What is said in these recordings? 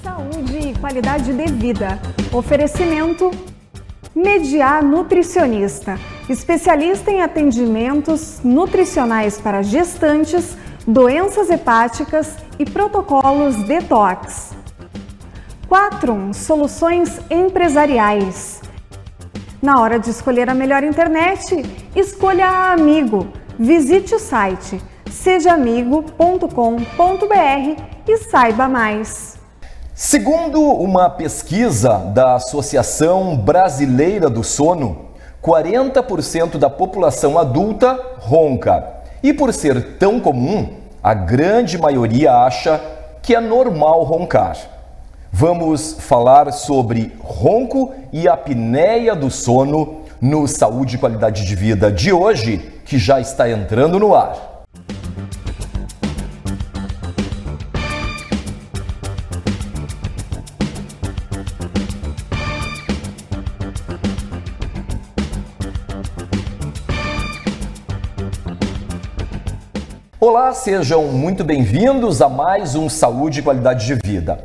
Saúde e qualidade de vida. Oferecimento Mediar Nutricionista, especialista em atendimentos nutricionais para gestantes, doenças hepáticas e protocolos detox. 4 Soluções empresariais. Na hora de escolher a melhor internet, escolha a Amigo. Visite o site sejaamigo.com.br e saiba mais. Segundo uma pesquisa da Associação Brasileira do Sono, 40% da população adulta ronca. E por ser tão comum, a grande maioria acha que é normal roncar. Vamos falar sobre ronco e apneia do sono no Saúde e Qualidade de Vida de hoje, que já está entrando no ar. Olá, sejam muito bem-vindos a mais um Saúde e Qualidade de Vida.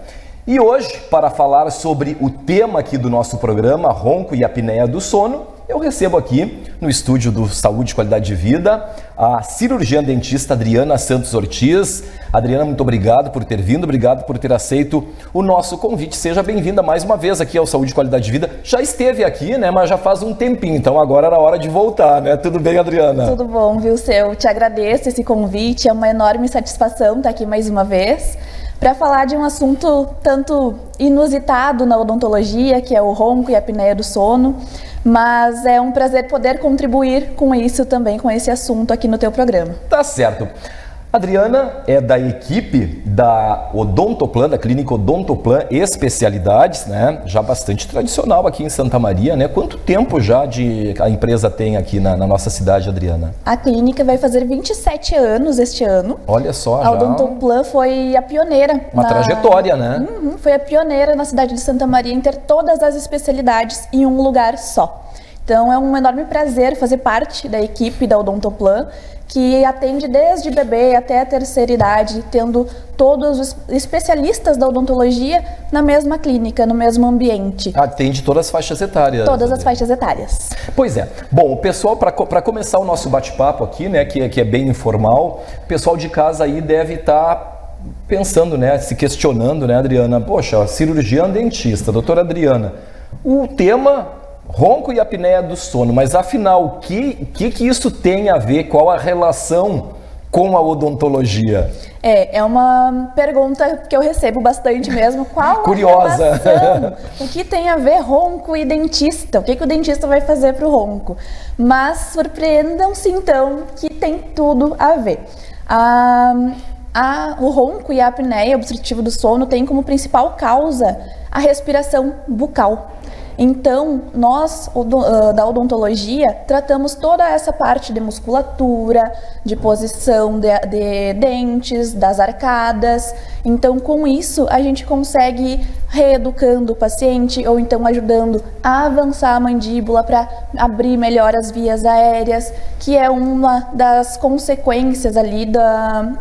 E hoje, para falar sobre o tema aqui do nosso programa, ronco e apneia do sono, eu recebo aqui no estúdio do Saúde e Qualidade de Vida a cirurgiã dentista Adriana Santos Ortiz. Adriana, muito obrigado por ter vindo, obrigado por ter aceito o nosso convite. Seja bem-vinda mais uma vez aqui ao Saúde e Qualidade de Vida. Já esteve aqui, né, mas já faz um tempinho, então agora era hora de voltar, né? Tudo bem, Adriana? Tudo bom, viu, Seu? Te agradeço esse convite, é uma enorme satisfação estar aqui mais uma vez para falar de um assunto tanto inusitado na odontologia, que é o ronco e a apneia do sono, mas é um prazer poder contribuir com isso também, com esse assunto aqui no teu programa. Tá certo. Adriana é da equipe da Odontoplan, da clínica Odontoplan Especialidades, né? Já bastante tradicional aqui em Santa Maria, né? Quanto tempo já a empresa tem aqui na nossa cidade, Adriana? A clínica vai fazer 27 anos este ano. Olha só, a Odontoplan foi a pioneira. Uma trajetória, né? Foi a pioneira na cidade de Santa Maria em ter todas as especialidades em um lugar só. Então é um enorme prazer fazer parte da equipe da Odontoplan, que atende desde bebê até a terceira idade, tendo todos os especialistas da odontologia na mesma clínica, no mesmo ambiente. Atende todas as faixas etárias. Todas as faixas etárias. Pois é. Bom, o pessoal, para começar o nosso bate-papo aqui, né, que é bem informal, o pessoal de casa aí deve estar pensando, né, se questionando, né, Adriana? Poxa, cirurgiã dentista, doutora Adriana, o tema ronco e apneia do sono, mas afinal, o que isso tem a ver? Qual a relação com a odontologia? É uma pergunta que eu recebo bastante mesmo. Qual Curiosa. A relação? O que tem a ver ronco e dentista? O que o dentista vai fazer para o ronco? Mas surpreendam-se então que tem tudo a ver. O ronco e a apneia obstrutiva do sono tem como principal causa a respiração bucal. Então, nós da odontologia tratamos toda essa parte de musculatura, de posição de dentes, das arcadas. Então, com isso, a gente consegue ir reeducando o paciente ou então ajudando a avançar a mandíbula para abrir melhor as vias aéreas, que é uma das consequências ali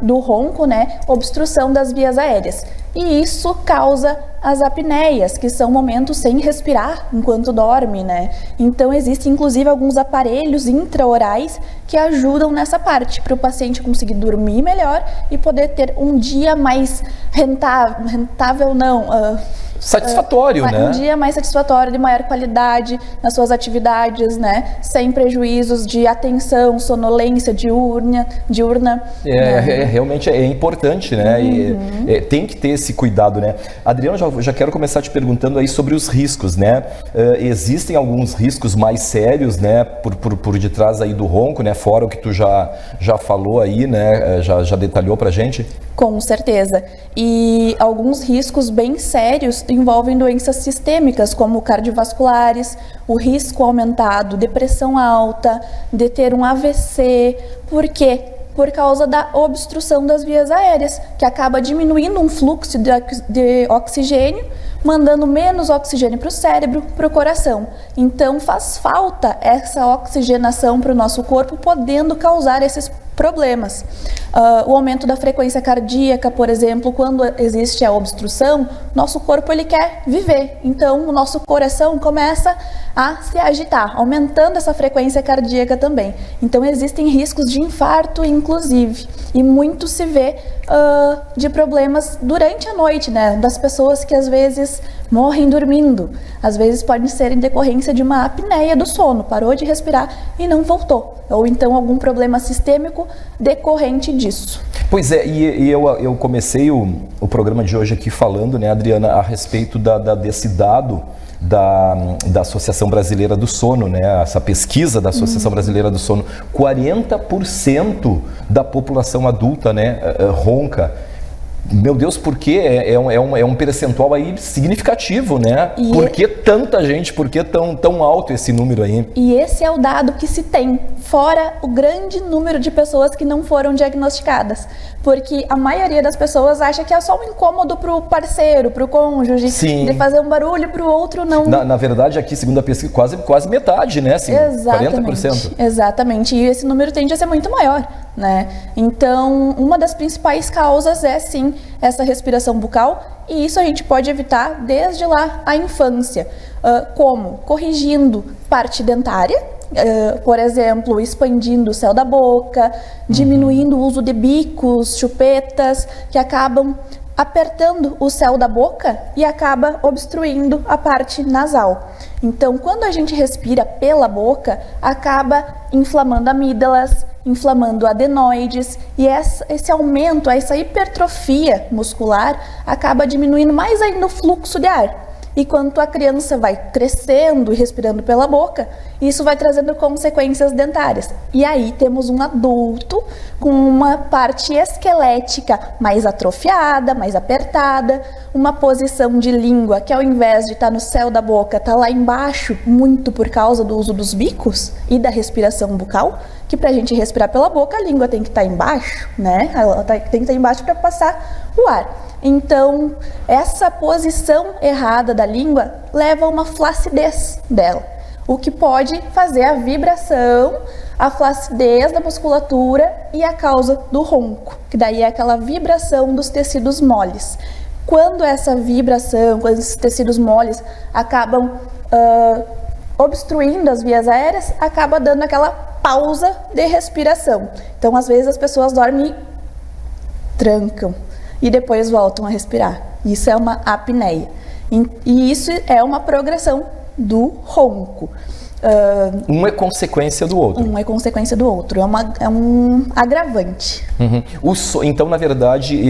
do ronco, né? Obstrução das vias aéreas. E isso causa as apneias, que são momentos sem respirar enquanto dorme, né? Então existem inclusive alguns aparelhos intraorais que ajudam nessa parte, para o paciente conseguir dormir melhor e poder ter um dia mais rentável não, satisfatório, né? Um dia mais satisfatório, de maior qualidade nas suas atividades, né? Sem prejuízos de atenção, sonolência diurna. Realmente é importante, né? E, tem que ter esse cuidado, né? Adriana, já quero começar te perguntando aí sobre os riscos, né? Existem alguns riscos mais sérios, né? Por detrás aí do ronco, né? Fora o que tu já falou aí, né? Já detalhou pra gente? Com certeza. E alguns riscos bem sérios envolvem doenças sistêmicas, como cardiovasculares, o risco aumentado, depressão alta, de ter um AVC. Por quê? Por causa da obstrução das vias aéreas, que acaba diminuindo um fluxo de oxigênio, mandando menos oxigênio para o cérebro, para o coração. Então faz falta essa oxigenação para o nosso corpo, podendo causar esses problemas. O aumento da frequência cardíaca, por exemplo, quando existe a obstrução, nosso corpo ele quer viver, então o nosso coração começa a se agitar, aumentando essa frequência cardíaca também. Então existem riscos de infarto, inclusive, e muito se vê de problemas durante a noite, né? Das pessoas que às vezes morrem dormindo, às vezes pode ser em decorrência de uma apneia do sono, parou de respirar e não voltou, ou então algum problema sistêmico decorrente disso. Pois é, e eu comecei o programa de hoje aqui falando, né, Adriana, a respeito desse dado da Associação Brasileira do Sono, né, essa pesquisa da Associação Brasileira do Sono, 40% da população adulta, né, ronca. Meu Deus, por que é um percentual aí significativo, né? Por que tanta gente, por que tão alto esse número aí? E esse é o dado que se tem, fora o grande número de pessoas que não foram diagnosticadas. Porque a maioria das pessoas acha que é só um incômodo pro parceiro, pro cônjuge, Sim. de fazer um barulho, pro outro não. Na verdade, aqui, segundo a pesquisa, quase metade, né? Assim, Exatamente. 40%. Exatamente, e esse número tende a ser muito maior, né? Então, uma das principais causas é, sim, essa respiração bucal, e isso a gente pode evitar desde lá a infância. Como? Corrigindo parte dentária, por exemplo, expandindo o céu da boca, diminuindo o uso de bicos, chupetas, que acabam apertando o céu da boca e acaba obstruindo a parte nasal. Então, quando a gente respira pela boca, acaba inflamando amígdalas, inflamando adenoides, e esse aumento, essa hipertrofia muscular acaba diminuindo mais ainda o fluxo de ar. E quando a criança vai crescendo e respirando pela boca, isso vai trazendo consequências dentárias. E aí temos um adulto com uma parte esquelética mais atrofiada, mais apertada, uma posição de língua que ao invés de estar no céu da boca, está lá embaixo, muito por causa do uso dos bicos e da respiração bucal, que para a gente respirar pela boca, a língua tem que estar embaixo, né? Ela tem que estar embaixo para passar o ar. Então, essa posição errada da língua leva a uma flacidez dela, o que pode fazer a vibração, a flacidez da musculatura e a causa do ronco, que daí é aquela vibração dos tecidos moles. Quando essa vibração, quando esses tecidos moles acabam obstruindo as vias aéreas, acaba dando aquela pausa de respiração. Então, às vezes as pessoas dormem e trancam e depois voltam a respirar. Isso é uma apneia. E isso é uma progressão do ronco. Um é consequência do outro. Um é consequência do outro. É um agravante. Então, na verdade,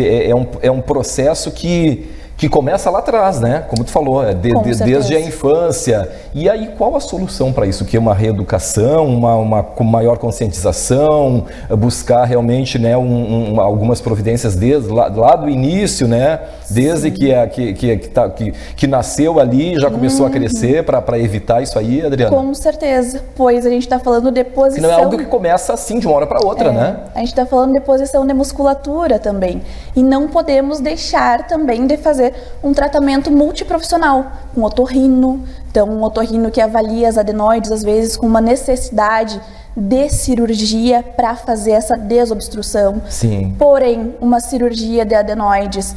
é um processo que começa lá atrás, né? Como tu falou, desde a infância. E aí, qual a solução para isso? Que é uma reeducação, uma maior conscientização, buscar realmente, né, algumas providências desde lá do início, né? Desde que nasceu ali, já começou a crescer para evitar isso aí, Adriana? Com certeza, pois a gente está falando de posição... Que não é algo que começa assim, de uma hora para outra, né? A gente está falando de posição de musculatura também. E não podemos deixar também de fazer um tratamento multiprofissional, um otorrino. Então, um otorrino que avalia as adenoides, às vezes com uma necessidade de cirurgia para fazer essa desobstrução. Sim. Porém, uma cirurgia de adenoides,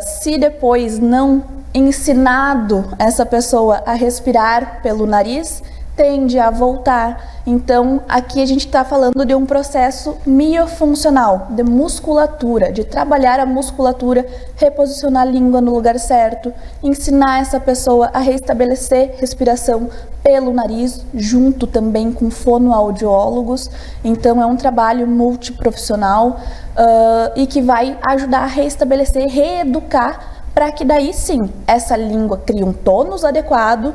se depois não ensinado essa pessoa a respirar pelo nariz, tende a voltar. Então, aqui a gente está falando de um processo miofuncional, de musculatura, de trabalhar a musculatura, reposicionar a língua no lugar certo, ensinar essa pessoa a restabelecer respiração pelo nariz, junto também com fonoaudiólogos. Então, é um trabalho multiprofissional e que vai ajudar a restabelecer, reeducar, para que daí sim, essa língua crie um tônus adequado,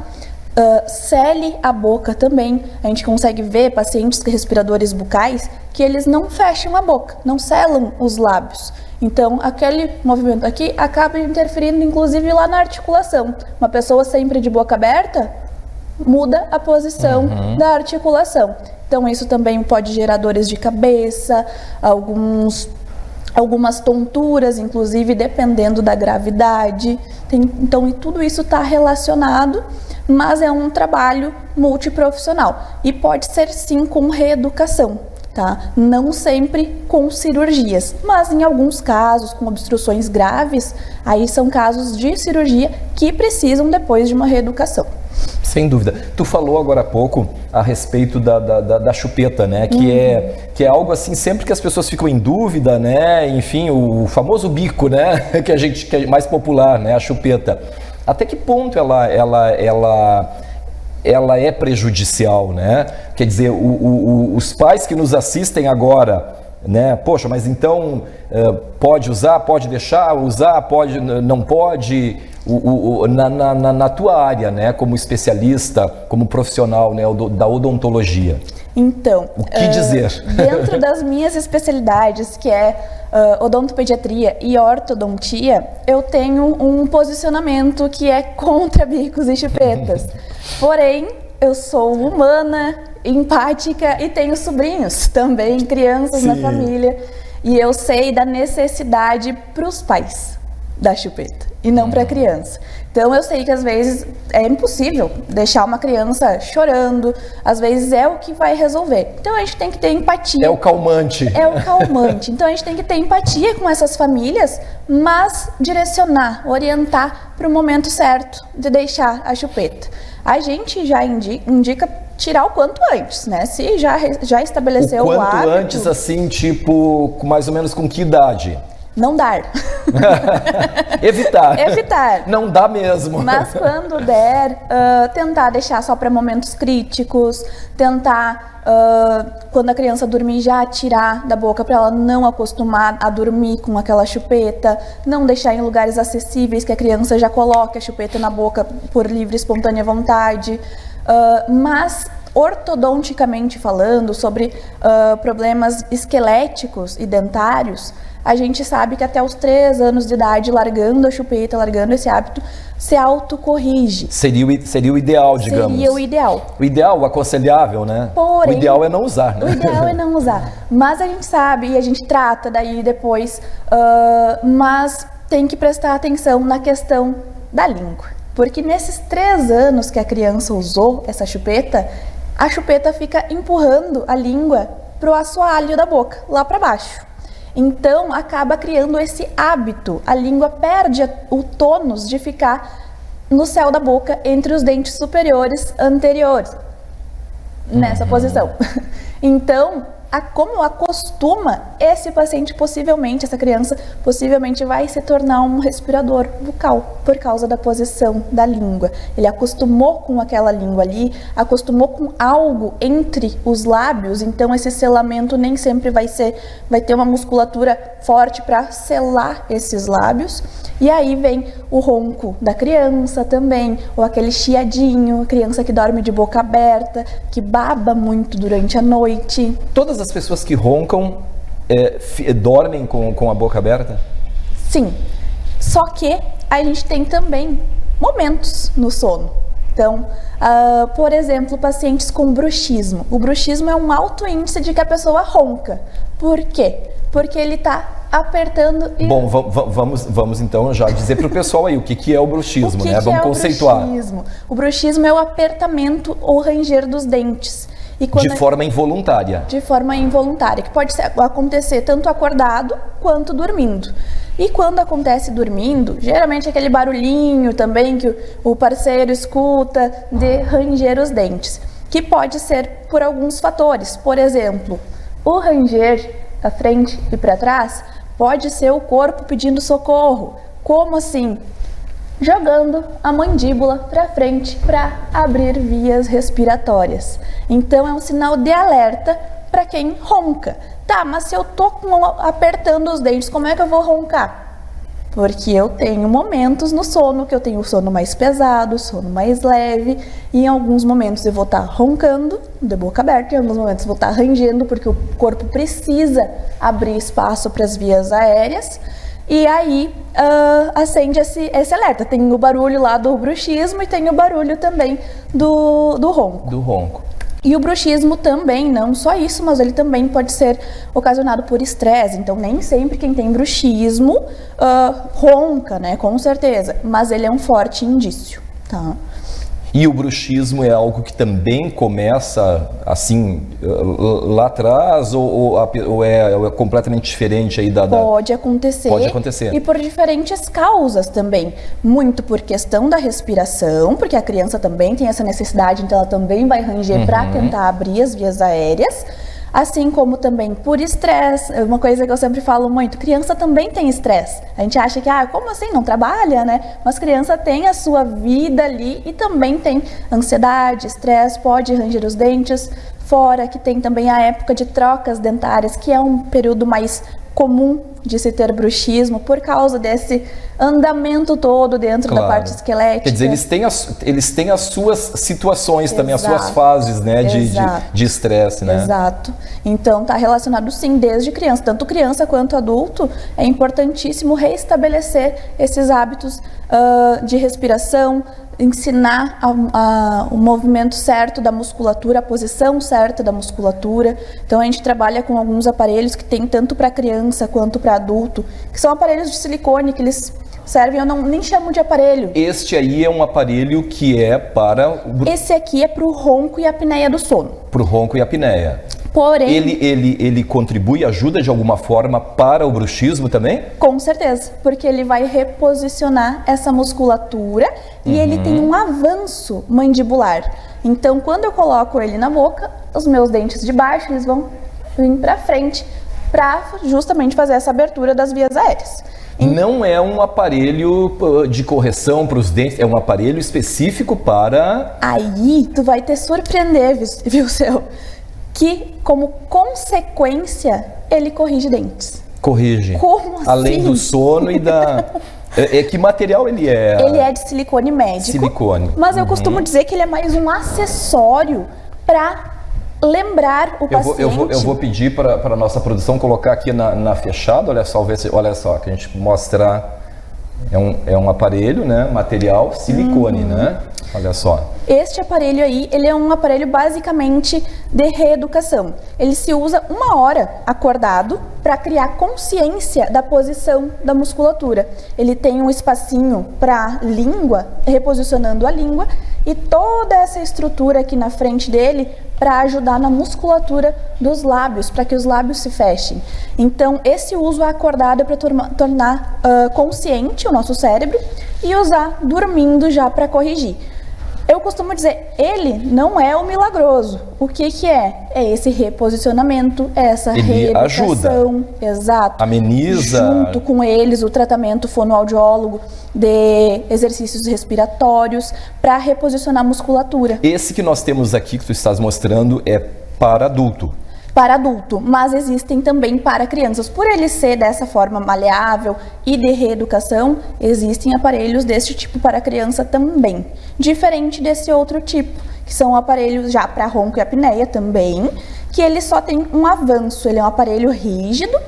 cele a boca também. A gente consegue ver pacientes respiradores bucais que eles não fecham a boca, não selam os lábios. Então, aquele movimento aqui acaba interferindo, inclusive, lá na articulação. Uma pessoa sempre de boca aberta muda a posição da articulação. Então, isso também pode gerar dores de cabeça, algumas tonturas, inclusive, dependendo da gravidade. Então, e tudo isso está relacionado, mas é um trabalho multiprofissional. E pode ser, sim, com reeducação. tá? Não sempre com cirurgias, mas em alguns casos, com obstruções graves, aí são casos de cirurgia que precisam depois de uma reeducação. Sem dúvida. Tu falou agora há pouco a respeito da chupeta, né? Que é algo assim, sempre que as pessoas ficam em dúvida, né? Enfim, o famoso bico, né? Que é mais popular, né? A chupeta. Até que ponto ela é prejudicial, né? Quer dizer, os pais que nos assistem agora, né? Poxa, mas então pode usar, pode deixar usar, pode, não pode? Na tua área, né? Como especialista, como profissional, né? Da odontologia. Então, o que dizer? Dentro das minhas especialidades, que é odontopediatria e ortodontia, eu tenho um posicionamento que é contra bicos e chupetas. Porém, eu sou humana, empática e tenho sobrinhos também, crianças na família. E eu sei da necessidade para os pais da chupeta e não para a criança. Então eu sei que às vezes é impossível deixar uma criança chorando, às vezes é o que vai resolver. Então a gente tem que ter empatia. É o calmante. É o calmante. Então a gente tem que ter empatia com essas famílias, mas direcionar, orientar para o momento certo de deixar a chupeta. A gente já indica tirar o quanto antes, né? Se já estabeleceu o hábito. Quanto antes, assim, tipo, mais ou menos com que idade? Não dar. Evitar. Evitar. Não dá mesmo. Mas quando der, tentar deixar só para momentos críticos, tentar, quando a criança dormir, já tirar da boca para ela não acostumar a dormir com aquela chupeta, não deixar em lugares acessíveis que a criança já coloque a chupeta na boca por livre e espontânea vontade. Mas ortodonticamente falando, sobre problemas esqueléticos e dentários, a gente sabe que até os 3 anos de idade, largando a chupeta, largando esse hábito, se autocorrige. Seria o ideal, digamos. Seria o ideal. O ideal, o aconselhável, né? Porém, o ideal é não usar, né? O ideal é não usar. Mas a gente sabe e a gente trata daí depois, mas tem que prestar atenção na questão da língua. Porque nesses 3 anos que a criança usou essa chupeta, a chupeta fica empurrando a língua pro assoalho da boca, lá para baixo. Então, acaba criando esse hábito. A língua perde o tônus de ficar no céu da boca, entre os dentes superiores anteriores, nessa posição. Então, como acostuma, esse paciente possivelmente, essa criança, possivelmente vai se tornar um respirador bucal, por causa da posição da língua. Ele acostumou com aquela língua ali, acostumou com algo entre os lábios, então esse selamento nem sempre vai ter uma musculatura forte para selar esses lábios. E aí vem o ronco da criança também, ou aquele chiadinho, criança que dorme de boca aberta, que baba muito durante a noite. Todas as pessoas que roncam dormem com a boca aberta? Sim, só que a gente tem também momentos no sono. Então, por exemplo, pacientes com bruxismo. O bruxismo é um alto índice de que a pessoa ronca. Por quê? Porque ele está apertando e... Bom, vamos então já dizer para o pessoal aí o que é o bruxismo, né? Vamos conceituar. O bruxismo é o apertamento ou ranger dos dentes. De forma involuntária. De forma involuntária, que pode acontecer tanto acordado quanto dormindo. E quando acontece dormindo, geralmente é aquele barulhinho também que o parceiro escuta de ranger os dentes, que pode ser por alguns fatores. Por exemplo, o ranger à frente e para trás pode ser o corpo pedindo socorro. Como assim? Jogando a mandíbula para frente para abrir vias respiratórias. Então é um sinal de alerta para quem ronca. Tá, mas se eu tô apertando os dentes, como é que eu vou roncar? Porque eu tenho momentos no sono que eu tenho o sono mais pesado, sono mais leve, e em alguns momentos eu vou estar roncando de boca aberta, em alguns momentos eu vou estar rangendo porque o corpo precisa abrir espaço para as vias aéreas. E aí acende esse alerta. Tem o barulho lá do bruxismo e tem o barulho também do ronco. Do ronco. E o bruxismo também, não só isso, mas ele também pode ser ocasionado por estresse. Então, nem sempre quem tem bruxismo ronca, né? Com certeza. Mas ele é um forte indício, tá? E o bruxismo é algo que também começa assim lá atrás ou é completamente diferente aí Pode acontecer. Pode acontecer. E por diferentes causas também. Muito por questão da respiração, porque a criança também tem essa necessidade, então ela também vai ranger para tentar abrir as vias aéreas. Assim como também por estresse, uma coisa que eu sempre falo muito, criança também tem estresse. A gente acha que, como assim, não trabalha, né? Mas criança tem a sua vida ali e também tem ansiedade, estresse, pode ranger os dentes. Fora que tem também a época de trocas dentárias, que é um período mais comum de se ter bruxismo por causa desse andamento todo dentro da parte esquelética. Quer dizer, eles têm as suas situações também, as suas fases, né, de estresse, né? Exato. Então, está relacionado sim desde criança. Tanto criança quanto adulto, é importantíssimo restabelecer esses hábitos de respiração, ensinar o movimento certo da musculatura, a posição certa da musculatura. Então a gente trabalha com alguns aparelhos que tem tanto para criança quanto para adulto, que são aparelhos de silicone que eles servem, eu nem chamo de aparelho. Este aí é um aparelho que é para... Esse aqui é para o ronco e a apneia do sono. Para o ronco e a apneia. Porém, ele contribui, ajuda de alguma forma para o bruxismo também? Com certeza, porque ele vai reposicionar essa musculatura e ele tem um avanço mandibular. Então, quando eu coloco ele na boca, os meus dentes de baixo eles vão vir para frente para justamente fazer essa abertura das vias aéreas. Não é um aparelho de correção para os dentes, é um aparelho específico para... Aí, tu vai te surpreender, viu, seu? Que, como consequência, ele corrige dentes. Corrige. Como assim? Além do sono e da... que material ele é? Ele é de silicone médico. Silicone. Mas eu costumo dizer que ele é mais um acessório para lembrar o paciente. Eu vou pedir para a nossa produção colocar aqui na fechada, olha só, que a gente mostra... É um aparelho, né? Material silicone, né? Olha só. Este aparelho aí, ele é um aparelho basicamente de reeducação. Ele se usa 1 hora acordado para criar consciência da posição da musculatura. Ele tem um espacinho para língua, reposicionando a língua, e toda essa estrutura aqui na frente dele para ajudar na musculatura dos lábios, para que os lábios se fechem. Então, esse uso acordado é para tornar consciente o nosso cérebro e usar dormindo já para corrigir. Eu costumo dizer, ele não é o milagroso. O que é? É esse reposicionamento, é essa reeducação. Ajuda. Exato. Ameniza. Junto com eles, o tratamento fonoaudiólogo de exercícios respiratórios para reposicionar a musculatura. Esse que nós temos aqui, que tu estás mostrando, é para adulto. Para adulto, mas existem também para crianças. Por ele ser dessa forma maleável e de reeducação, existem aparelhos desse tipo para criança também. Diferente desse outro tipo, que são aparelhos já para ronco e apneia também, que ele só tem um avanço. Ele é um aparelho rígido,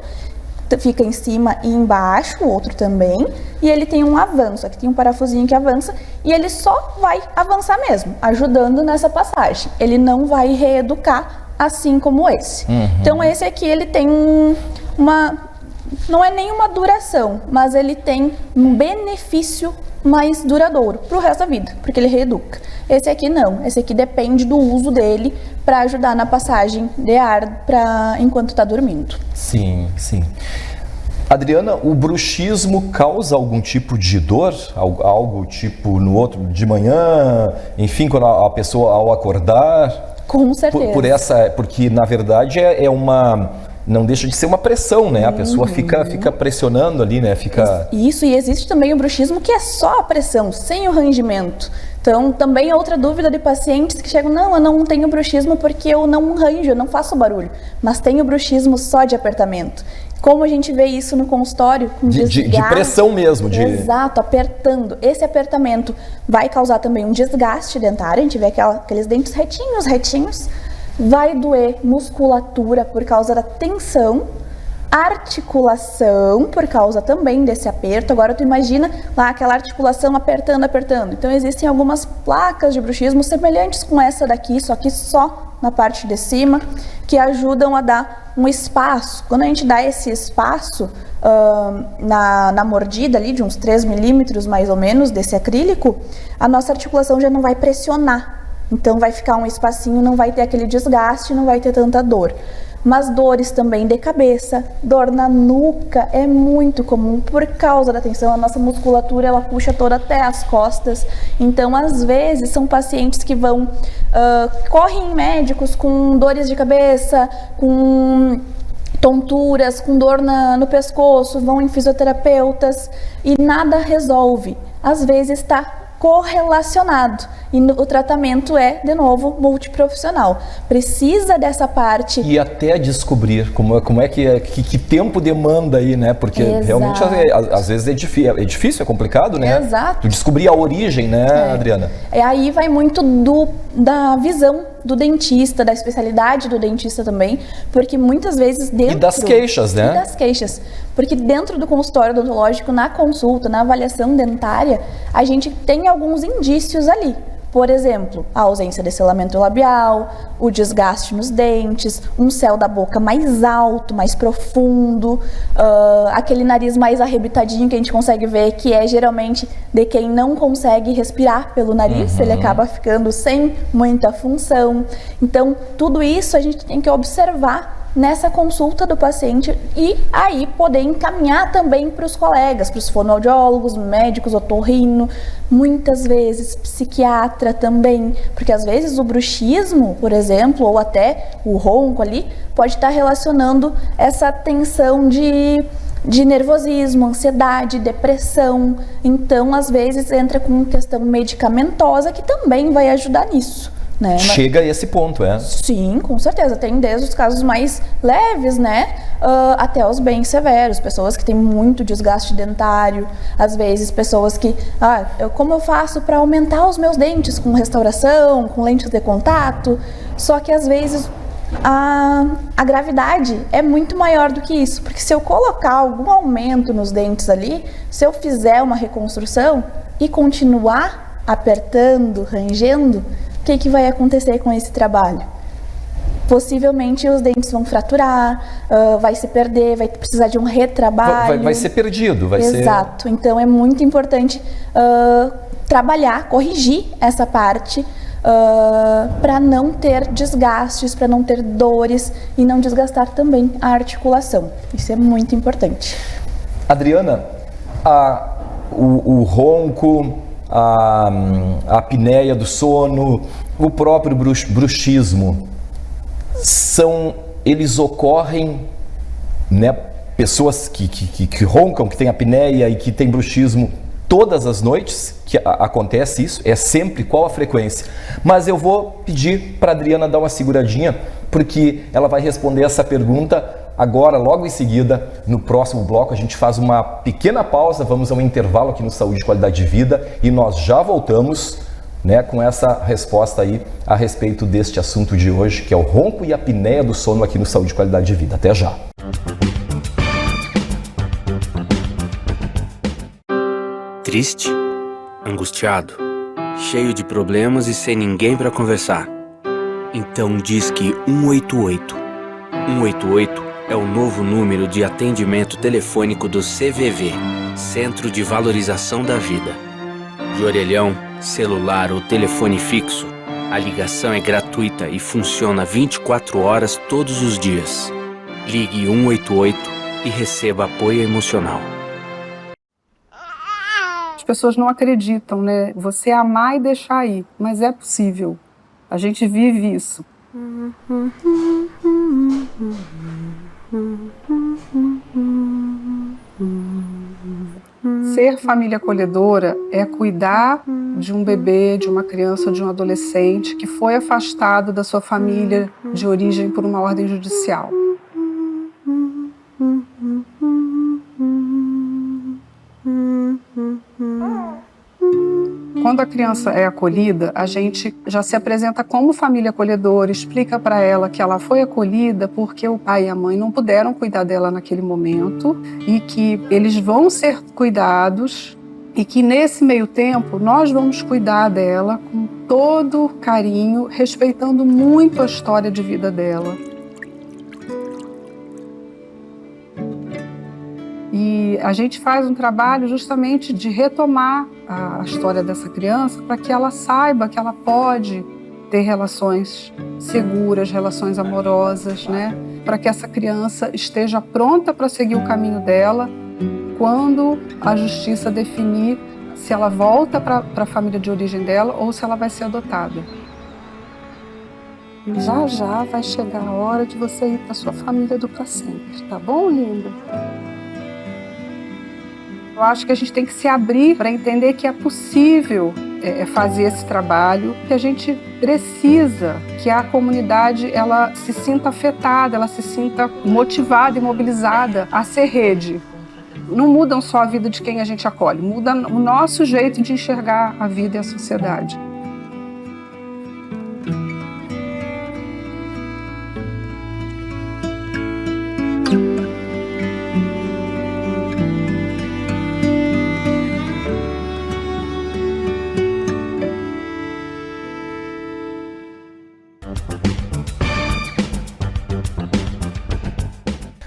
fica em cima e embaixo, o outro também, e ele tem um avanço. Aqui tem um parafusinho que avança e ele só vai avançar mesmo, ajudando nessa passagem. Ele não vai reeducar, assim como esse. Então esse aqui ele tem não é nenhuma duração, mas ele tem um benefício mais duradouro para o resto da vida, porque ele reeduca. Esse aqui não, esse aqui depende do uso dele para ajudar na passagem de ar enquanto está dormindo. Sim, sim. Adriana, o bruxismo causa algum tipo de dor? Algo tipo no outro de manhã, enfim, quando a pessoa ao acordar? Com certeza. Porque na verdade não deixa de ser uma pressão, né? A pessoa fica pressionando ali, né? Isso, e existe também o bruxismo que é só a pressão, sem o rangimento. Então, também é outra dúvida de pacientes que chegam, não, eu não tenho bruxismo porque eu não ranjo, eu não faço barulho, mas tenho bruxismo só de apertamento. Como a gente vê isso no consultório? Com de pressão mesmo. Exato, apertando. Esse apertamento vai causar também um desgaste dentário, a gente vê aqueles dentes retinhos. Vai doer musculatura por causa da tensão, articulação por causa também desse aperto. Agora tu imagina lá aquela articulação apertando. Então existem algumas placas de bruxismo semelhantes com essa daqui, só que só na parte de cima, que ajudam a dar um espaço. Quando a gente dá esse espaço, na mordida ali, de uns 3 milímetros mais ou menos desse acrílico, a nossa articulação já não vai pressionar. Então vai ficar um espacinho, não vai ter aquele desgaste, não vai ter tanta dor. Mas dores também de cabeça, dor na nuca é muito comum por causa da tensão. A nossa musculatura, ela puxa toda até as costas. Então, às vezes, são pacientes que vão, correm em médicos com dores de cabeça, com tonturas, com dor no pescoço, vão em fisioterapeutas e nada resolve. Às vezes está correlacionado e o tratamento é, de novo, multiprofissional. Precisa dessa parte. E até descobrir como é que tempo demanda aí, né? Porque realmente às vezes é difícil, é complicado, né? Exato. Tu descobrir a origem, né, Adriana? Aí vai muito da visão do dentista, da especialidade do dentista também, porque muitas vezes dentro... E das queixas, né? E das queixas. Porque dentro do consultório odontológico, na consulta, na avaliação dentária, a gente tem alguns indícios ali. Por exemplo, a ausência de selamento labial, o desgaste nos dentes, um céu da boca mais alto, mais profundo, aquele nariz mais arrebitadinho que a gente consegue ver, que é geralmente de quem não consegue respirar pelo nariz, ele acaba ficando sem muita função. Então, tudo isso a gente tem que observar nessa consulta do paciente e aí poder encaminhar também para os colegas, para os fonoaudiólogos, médicos, otorrino, muitas vezes psiquiatra também, porque às vezes o bruxismo, por exemplo, ou até o ronco ali, pode estar relacionando essa tensão de nervosismo, ansiedade, depressão. Então, às vezes entra com questão medicamentosa que também vai ajudar nisso. Né? Chega a esse ponto, é? Sim, com certeza. Tem desde os casos mais leves, né, até os bem severos. Pessoas que têm muito desgaste dentário, às vezes pessoas que, como eu faço para aumentar os meus dentes com restauração, com lentes de contato? Só que às vezes a gravidade é muito maior do que isso, porque se eu colocar algum aumento nos dentes ali, se eu fizer uma reconstrução e continuar apertando, rangendo, o que vai acontecer com esse trabalho? Possivelmente os dentes vão fraturar, vai se perder, vai precisar de um retrabalho. Vai ser perdido, Exato. Então é muito importante trabalhar, corrigir essa parte para não ter desgastes, para não ter dores e não desgastar também a articulação. Isso é muito importante. Adriana, o ronco, a apneia do sono, o próprio bruxismo, eles ocorrem, né? Pessoas que roncam, que têm apneia e que têm bruxismo todas as noites, que acontece isso, é sempre, qual a frequência? Mas eu vou pedir para a Adriana dar uma seguradinha, porque ela vai responder essa pergunta agora, logo em seguida, no próximo bloco. A gente faz uma pequena pausa, vamos a um intervalo aqui no Saúde e Qualidade de Vida e nós já voltamos, né, com essa resposta aí a respeito deste assunto de hoje, que é o ronco e a apneia do sono aqui no Saúde e Qualidade de Vida. Até já! Triste, angustiado, cheio de problemas e sem ninguém para conversar. Então Disque 188. 188 é o novo número de atendimento telefônico do CVV, Centro de Valorização da Vida. De orelhão, celular ou telefone fixo, a ligação é gratuita e funciona 24 horas todos os dias. Ligue 188 e receba apoio emocional. As pessoas não acreditam, né? Você amar e deixar ir, mas é possível. A gente vive isso. Ser família acolhedora é cuidar de um bebê, de uma criança ou de um adolescente que foi afastado da sua família de origem por uma ordem judicial. Quando a criança é acolhida, a gente já se apresenta como família acolhedora, explica para ela que ela foi acolhida porque o pai e a mãe não puderam cuidar dela naquele momento e que eles vão ser cuidados e que nesse meio tempo nós vamos cuidar dela com todo carinho, respeitando muito a história de vida dela. E a gente faz um trabalho justamente de retomar a história dessa criança para que ela saiba que ela pode ter relações seguras, relações amorosas, né? Para que essa criança esteja pronta para seguir o caminho dela quando a justiça definir se ela volta para a família de origem dela ou se ela vai ser adotada. E já vai chegar a hora de você ir para sua família do pra sempre, tá bom, linda? Eu acho que a gente tem que se abrir para entender que é possível fazer esse trabalho, que a gente precisa que a comunidade ela se sinta afetada, ela se sinta motivada e mobilizada a ser rede. Não mudam só a vida de quem a gente acolhe, muda o nosso jeito de enxergar a vida e a sociedade.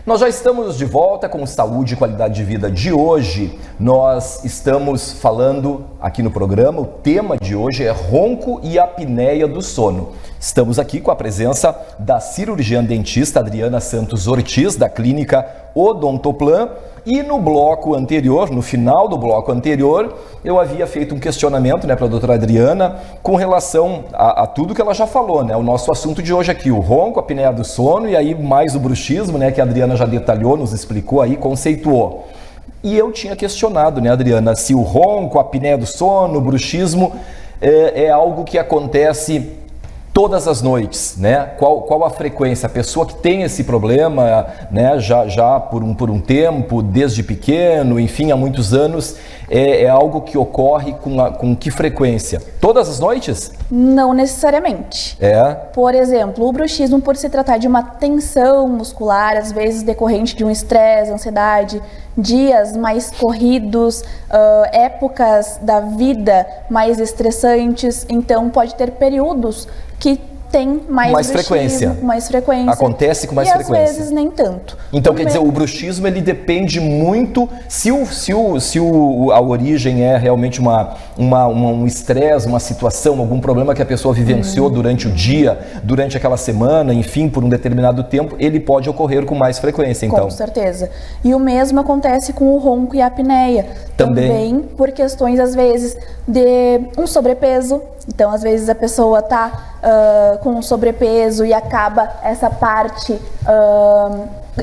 Nós já estamos de volta com Saúde e Qualidade de Vida de hoje. Nós estamos falando aqui no programa, o tema de hoje é ronco e apneia do sono. Estamos aqui com a presença da cirurgiã dentista Adriana Santos Ortiz, da clínica Odontoplan. E no bloco anterior, no final do bloco anterior, eu havia feito um questionamento, para a doutora Adriana com relação a tudo que ela já falou, O nosso assunto de hoje aqui, o ronco, a apneia do sono e aí mais o bruxismo, que a Adriana já detalhou, nos explicou aí, conceituou. E eu tinha questionado, Adriana, se o ronco, a apneia do sono, o bruxismo é algo que acontece todas as noites, Qual a frequência? A pessoa que tem esse problema, já por um tempo, desde pequeno, enfim, há muitos anos, é algo que ocorre com que frequência? Todas as noites? Não necessariamente. Por exemplo, o bruxismo, por se tratar de uma tensão muscular, às vezes decorrente de um estresse, ansiedade, dias mais corridos, épocas da vida mais estressantes, então pode ter períodos que tem mais frequência. Mais frequência. Acontece com mais frequência. E às vezes nem tanto. Então quer dizer, o bruxismo ele depende muito, se a origem é realmente um estresse, uma situação, algum problema que a pessoa vivenciou durante o dia, durante aquela semana, enfim, por um determinado tempo, ele pode ocorrer com mais frequência, então. Com certeza. E o mesmo acontece com o ronco e a apneia. Também por questões, às vezes, de um sobrepeso. Então, às vezes, a pessoa está com um sobrepeso e acaba essa parte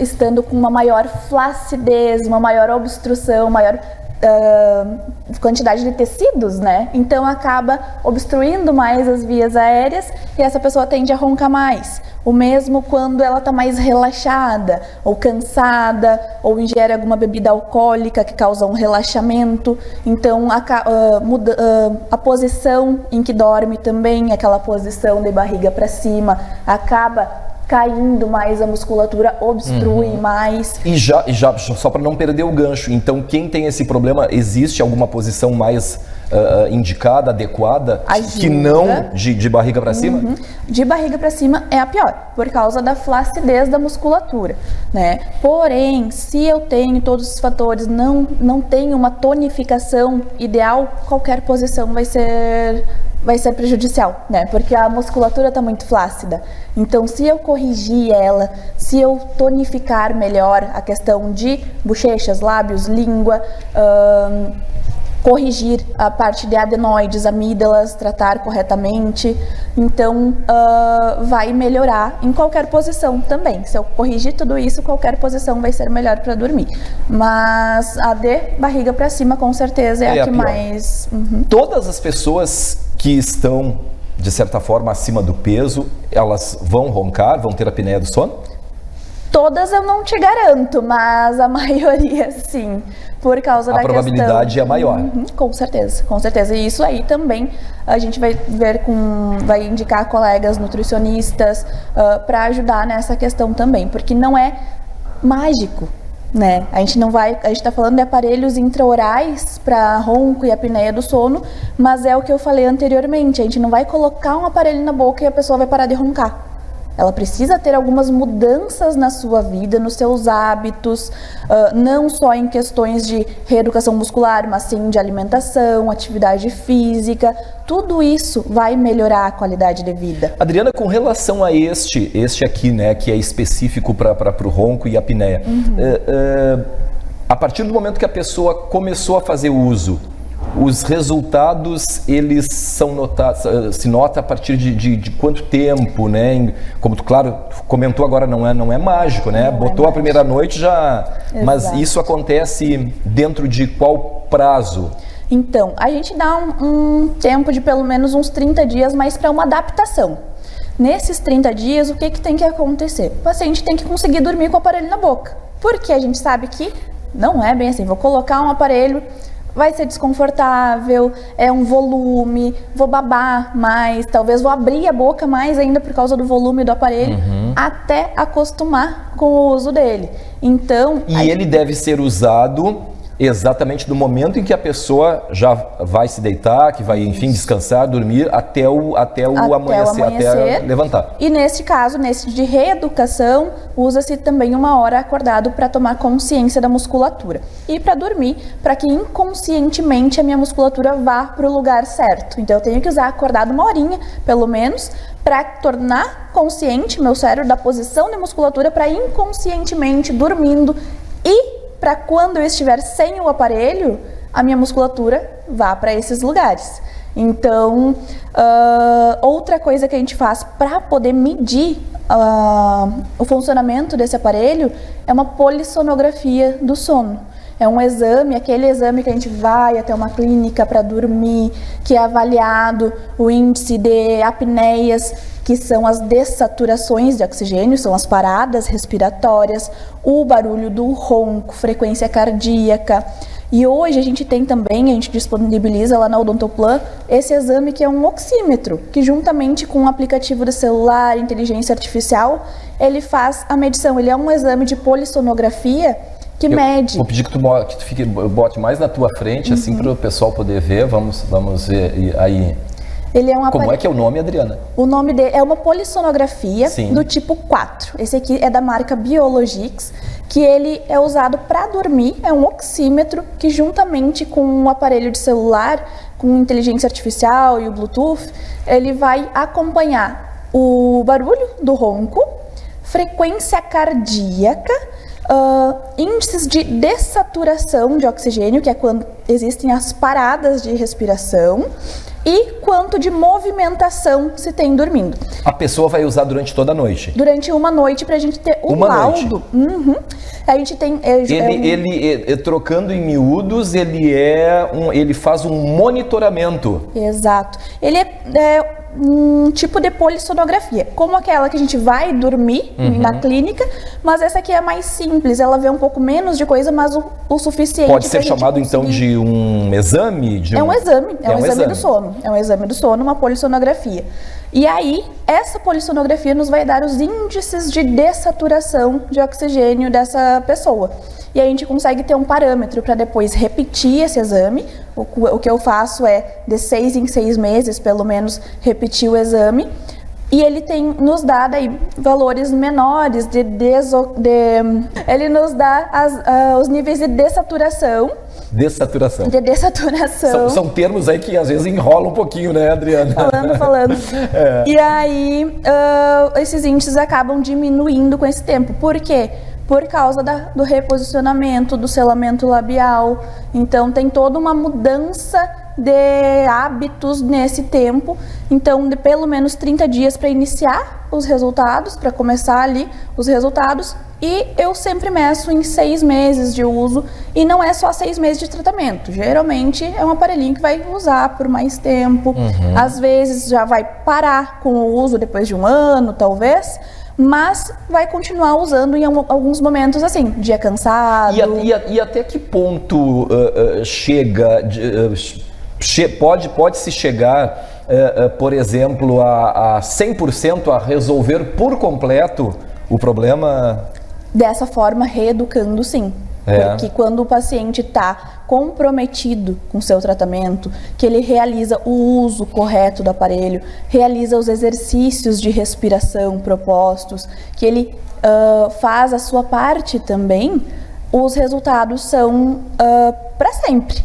estando com uma maior flacidez, uma maior obstrução, maior quantidade de tecidos, Então, acaba obstruindo mais as vias aéreas e essa pessoa tende a roncar mais. O mesmo quando ela está mais relaxada, ou cansada, ou ingere alguma bebida alcoólica que causa um relaxamento. Então, a posição em que dorme também, aquela posição de barriga para cima, acaba caindo mais a musculatura, obstrui mais. E já só para não perder o gancho, então quem tem esse problema, existe alguma posição mais indicada, adequada, que não de barriga para cima? De barriga para cima é a pior, por causa da flacidez da musculatura, Porém, se eu tenho todos os fatores, não tenho uma tonificação ideal, qualquer posição vai ser prejudicial, Porque a musculatura está muito flácida. Então, se eu corrigir ela, se eu tonificar melhor a questão de bochechas, lábios, língua, corrigir a parte de adenoides, amígdalas, tratar corretamente, então vai melhorar em qualquer posição também. Se eu corrigir tudo isso, qualquer posição vai ser melhor para dormir. Mas a de barriga para cima, com certeza, é a que mais... Todas as pessoas que estão, de certa forma, acima do peso, elas vão roncar, vão ter apneia do sono? Todas eu não te garanto, mas a maioria sim, por causa da questão... A probabilidade é maior. Com certeza, com certeza. E isso aí também a gente vai ver vai indicar colegas nutricionistas para ajudar nessa questão também, porque não é mágico, A gente está falando de aparelhos intraorais para ronco e apneia do sono, mas é o que eu falei anteriormente, a gente não vai colocar um aparelho na boca e a pessoa vai parar de roncar. Ela precisa ter algumas mudanças na sua vida, nos seus hábitos, não só em questões de reeducação muscular, mas sim de alimentação, atividade física. Tudo isso vai melhorar a qualidade de vida. Adriana, com relação a este aqui, né, que é específico para o ronco e a apneia, a partir do momento que a pessoa começou a fazer uso, os resultados, eles são notados, se nota a partir de quanto tempo, né? Como tu, claro, comentou agora, não é mágico, né? Botou a primeira noite já, Exato. Mas isso acontece dentro de qual prazo? Então, a gente dá um tempo de pelo menos uns 30 dias, mas para uma adaptação. Nesses 30 dias, o que tem que acontecer? O paciente tem que conseguir dormir com o aparelho na boca, porque a gente sabe que não é bem assim, vou colocar um aparelho, vai ser desconfortável, é um volume, vou babar mais, talvez vou abrir a boca mais ainda por causa do volume do aparelho, até acostumar com o uso dele. Então, ele deve ser usado exatamente no momento em que a pessoa já vai se deitar, que vai, enfim, descansar, dormir, até o amanhecer, até levantar. E neste caso, nesse de reeducação, usa-se também 1 hora acordado para tomar consciência da musculatura. E para dormir, para que inconscientemente a minha musculatura vá para o lugar certo. Então eu tenho que usar acordado 1 horinha, pelo menos, para tornar consciente meu cérebro da posição da musculatura, para inconscientemente dormindo e para quando eu estiver sem o aparelho, a minha musculatura vá para esses lugares. Então, outra coisa que a gente faz para poder medir o funcionamento desse aparelho é uma polissonografia do sono. É um exame, aquele exame que a gente vai até uma clínica para dormir, que é avaliado o índice de apneias, que são as dessaturações de oxigênio, são as paradas respiratórias, o barulho do ronco, frequência cardíaca. E hoje a gente tem também, a gente disponibiliza lá na Odontoplan, esse exame que é um oxímetro, que juntamente com um aplicativo de celular, inteligência artificial, ele faz a medição. Ele é um exame de polissonografia que mede. Vou pedir que tu bote mais na tua frente, assim, para o pessoal poder ver. Vamos ver aí. Ele é Como é que é o nome, Adriana? O nome dele é uma polissonografia Sim. do tipo 4. Esse aqui é da marca Biologix, que ele é usado para dormir, é um oxímetro que juntamente com um aparelho de celular, com inteligência artificial e o Bluetooth, ele vai acompanhar o barulho do ronco, frequência cardíaca, índices de dessaturação de oxigênio, que é quando existem as paradas de respiração, e quanto de movimentação se tem dormindo. A pessoa vai usar durante toda a noite? Durante uma noite, para a gente ter um laudo. A gente tem... Ele trocando em miúdos, ele faz um monitoramento. Exato. Ele é um tipo de polissonografia, como aquela que a gente vai dormir na clínica, mas essa aqui é mais simples, ela vê um pouco menos de coisa, mas o suficiente. Pode ser chamado então de um exame? É um exame, é um exame do sono. É um exame do sono, uma polissonografia. E aí, essa polissonografia nos vai dar os índices de dessaturação de oxigênio dessa pessoa. E a gente consegue ter um parâmetro para depois repetir esse exame. O que eu faço é, de 6 em 6 meses, pelo menos, repetir o exame. E ele nos dá daí valores menores ele nos dá os níveis de dessaturação. Dessaturação. De dessaturação. São termos aí que às vezes enrolam um pouquinho, né, Adriana? Falando. E aí, esses índices acabam diminuindo com esse tempo. Por quê? Por causa do reposicionamento, do selamento labial. Então, tem toda uma mudança de hábitos nesse tempo. Então, de pelo menos 30 dias para iniciar os resultados, para começar ali os resultados. E eu sempre meço em 6 meses de uso. E não é só 6 meses de tratamento. Geralmente, é um aparelhinho que vai usar por mais tempo. Às vezes, já vai parar com o uso depois de 1 ano, talvez. Mas vai continuar usando em alguns momentos, assim, dia cansado. E até que ponto pode-se chegar, por exemplo, a 100% a resolver por completo o problema? Dessa forma, reeducando, sim. Porque quando o paciente está comprometido com o seu tratamento, que ele realiza o uso correto do aparelho, realiza os exercícios de respiração propostos, que ele faz a sua parte também, os resultados são para sempre.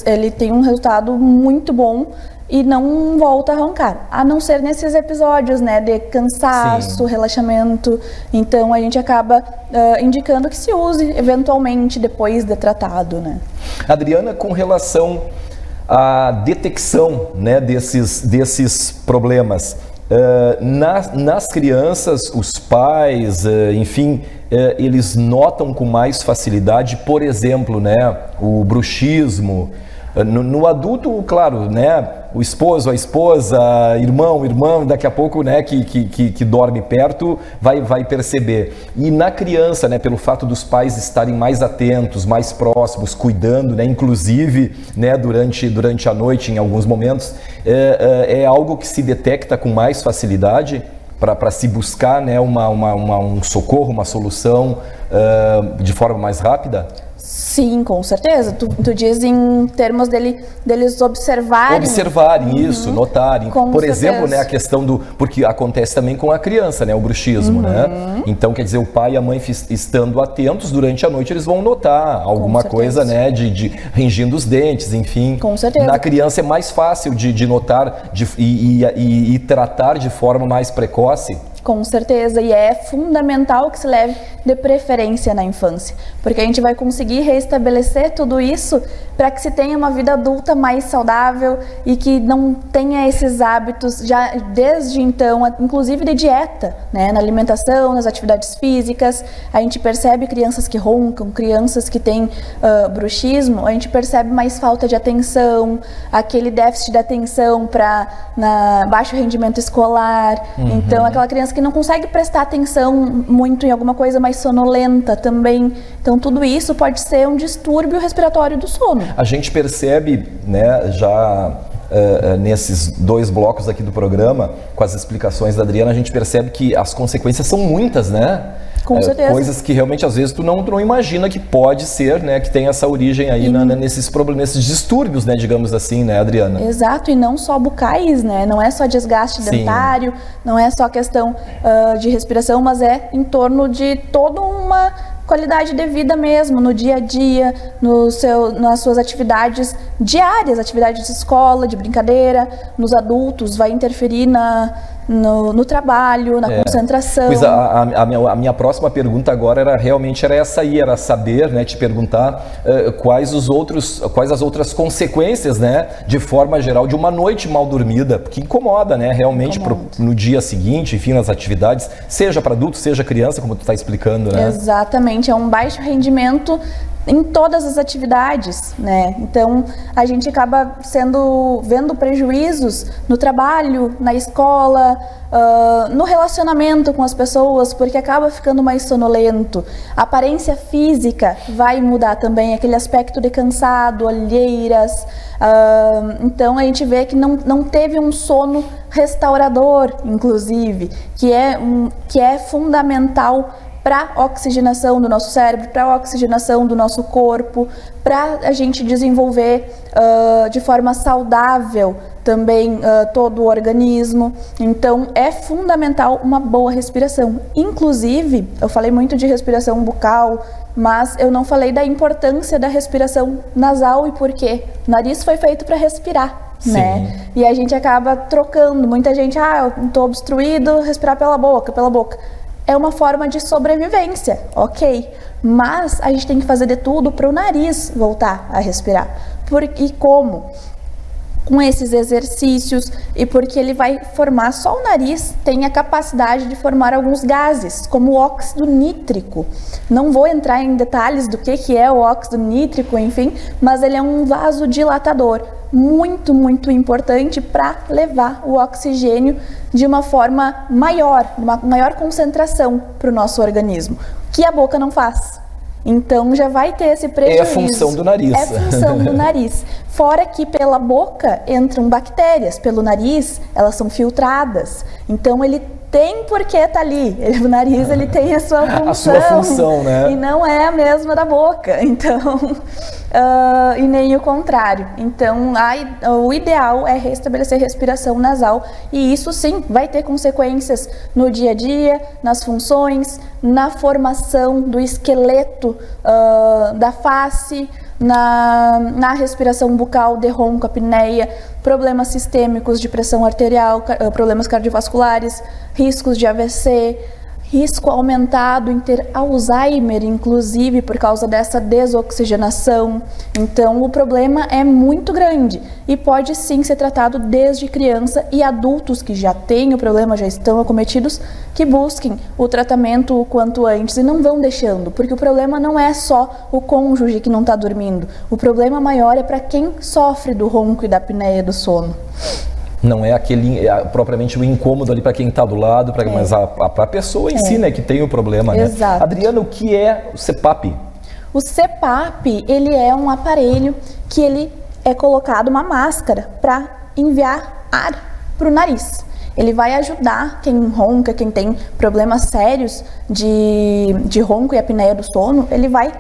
Ele tem um resultado muito bom e não volta a roncar, a não ser nesses episódios, né, de cansaço, Sim. relaxamento. Então a gente acaba indicando que se use eventualmente depois de tratado, né. Adriana, com relação à detecção, né, desses problemas, nas crianças, os pais, enfim, eles notam com mais facilidade, por exemplo, né, o bruxismo. No adulto, claro, né, o esposo, a esposa, irmão, daqui a pouco, né, que dorme perto, vai perceber. E na criança, né, pelo fato dos pais estarem mais atentos, mais próximos, cuidando, né, inclusive, né, durante a noite, em alguns momentos, é algo que se detecta com mais facilidade para se buscar, né, um socorro, uma solução de forma mais rápida? Sim, com certeza. Tu diz em termos deles observarem. Observarem isso, notarem. Com Por certeza. exemplo, né, a questão porque acontece também com a criança, né, o bruxismo, né? Então, quer dizer, o pai e a mãe estando atentos durante a noite, eles vão notar alguma coisa, né, de rangindo os dentes, enfim. Com certeza. Na criança é mais fácil de notar e tratar de forma mais precoce. Com certeza, e é fundamental que se leve de preferência na infância, porque a gente vai conseguir restabelecer tudo isso para que se tenha uma vida adulta mais saudável e que não tenha esses hábitos já desde então, inclusive de dieta, né? Na alimentação, nas atividades físicas. A gente percebe crianças que roncam, crianças que têm bruxismo, a gente percebe mais falta de atenção, aquele déficit de atenção para baixo rendimento escolar. Então, aquela criança que não consegue prestar atenção muito em alguma coisa mais sonolenta também. Então, tudo isso pode ser um distúrbio respiratório do sono. A gente percebe, né, já nesses 2 blocos aqui do programa, com as explicações da Adriana, a gente percebe que as consequências são muitas, né? Com certeza. Coisas que realmente às vezes tu não imagina que pode ser, né, que tem essa origem aí nesses problemas, nesses distúrbios, né, digamos assim, né, Adriana? Exato, e não só bucais, né? Não é só desgaste dentário, não é só questão de respiração, mas é em torno de toda uma qualidade de vida mesmo, no dia a dia, nas suas atividades diárias, atividades de escola, de brincadeira, nos adultos, vai interferir no trabalho, na concentração. Pois a minha próxima pergunta agora era essa aí, era saber, né, te perguntar quais as outras consequências, né, de forma geral, de uma noite mal dormida, que incomoda, né, realmente no dia seguinte, enfim, nas atividades, seja para adulto, seja criança, como tu está explicando, né? Exatamente, é um baixo rendimento em todas as atividades, né? Então a gente acaba vendo prejuízos no trabalho, na escola, no relacionamento com as pessoas, porque acaba ficando mais sonolento. A aparência física vai mudar também, aquele aspecto de cansado, olheiras. Então a gente vê que não teve um sono restaurador, inclusive, que é fundamental para a oxigenação do nosso cérebro, para a oxigenação do nosso corpo, para a gente desenvolver de forma saudável também todo o organismo. Então, é fundamental uma boa respiração. Inclusive, eu falei muito de respiração bucal, mas eu não falei da importância da respiração nasal e por quê? O nariz foi feito para respirar, né? E a gente acaba trocando. Muita gente, eu estou obstruído, respirar pela boca. É uma forma de sobrevivência, ok? Mas a gente tem que fazer de tudo para o nariz voltar a respirar. E como? Com esses exercícios, e porque ele vai formar, só o nariz tem a capacidade de formar alguns gases, como o óxido nítrico. Não vou entrar em detalhes do que é o óxido nítrico, enfim, mas ele é um vasodilatador muito, muito importante para levar o oxigênio de uma forma maior, uma maior concentração para o nosso organismo, que a boca não faz. Então já vai ter esse prejuízo. É a função do nariz. É função do nariz. Fora que pela boca entram bactérias, pelo nariz elas são filtradas. Então ele tem por que estar ali. O nariz ele tem a sua função. A sua função, né? E não é a mesma da boca. Então, e nem o contrário. Então, o ideal é restabelecer respiração nasal. E isso sim vai ter consequências no dia a dia, nas funções, na formação do esqueleto da face, na respiração bucal de ronco, apneia, problemas sistêmicos de pressão arterial, problemas cardiovasculares, riscos de AVC, risco aumentado em ter Alzheimer, inclusive por causa dessa desoxigenação. Então o problema é muito grande e pode sim ser tratado desde criança, e adultos que já têm o problema, já estão acometidos, que busquem o tratamento o quanto antes e não vão deixando, porque o problema não é só o cônjuge que não está dormindo, o problema maior é para quem sofre do ronco e da apneia do sono. Não é propriamente o incômodo ali para quem está do lado, mas a pessoa em si, né, que tem o problema, né? Exato. Adriana, o que é o CPAP? O CPAP, ele é um aparelho que ele é colocado uma máscara para enviar ar para o nariz. Ele vai ajudar quem ronca, quem tem problemas sérios de ronco e apneia do sono, ele vai